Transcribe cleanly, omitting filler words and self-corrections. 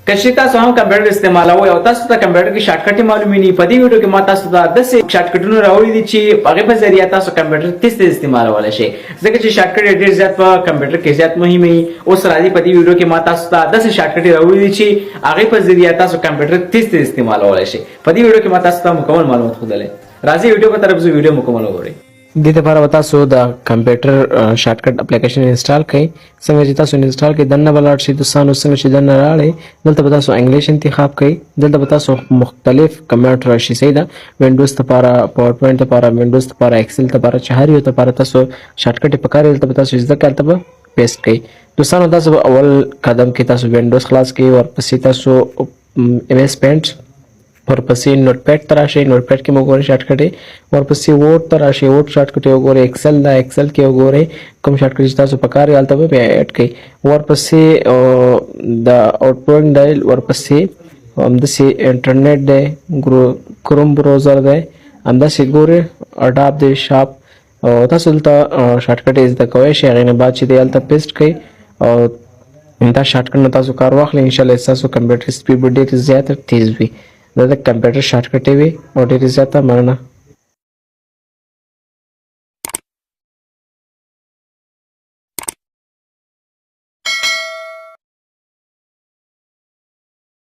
کشي تاسو هم کمپیوټر استعمالوئ او تاسو ته کمپیوټر کې شارټکټ معلومې نه په دې ویډیو کې ما تاسو ته داسې شارټکټونه راوړي دي چې هغه په ذریعہ تاسو کمپیوټر تیز استعمالولای شئ ځکه چې شارټکټ ډېر زیات په کمپیوټر کې زیات مهم وي. اوس راځي په دې ویډیو کې ما تاسو ته داسې شارټکټ راوړي دي چې هغه په ذریعہ تاسو کمپیوټر تیز استعمالولای شئ. په دې ویډیو کې ما تاسو ته مکمل معلومات خودلې. راځي ویډیو په طرف زه ویډیو مکمل وګورئ. د دې لپاره تاسو د کمپیوټر شارټکټ اپلیکیشن انسټال کړئ. څنګه چې تاسو انسټال کړئ دنه بلاړ شي دوستانو څنګه چې دنه راړئ دلته تاسو انګلیش انتخاب کړئ. دلته تاسو مختلف کمپیوټر راشي صحیح ده. وینډوز لپاره پاور پوینټ لپاره وینډوز لپاره ایکسل لپاره چې هر یو لپاره تاسو شارټکټ پکاره دلته تاسو زده کړئ پیسټ کړئ. دوستانو تاسو اول قدم کې تاسو وینډوز خلاص کړئ ورپسې تاسو ایم ایس پینټ ورپسې نوٹ پیډ ته راشئ. نوٹ پیډ کې مو وګورئ شارټکټ ورپسې وورډ ته راشئ. وورډ شارټکټ وګورئ. ایکسل دا ایکسل کې وګورئ کوم شارټکټ چې تاسو پکاره هلته به اډ کړئ. ورپسې د آوټپوینټ دی ورپسې همداسې انټرنیټ دی کروم براوزر دی همداسې ګورئ اډاب دی شاپ او تاسو دلته شارټکټ زده کوئ شئ. هغې نه بعد چې دی هلته پیسټ کړئ او دا شارټکټ نه تاسو کار واخلئ. انشاءالله ستاسو کمپیوټر سپیډ به ډېر زیاته تیز وي. دا د کمپیوټر شارټکټ وي او ډېرې زیاته مننه.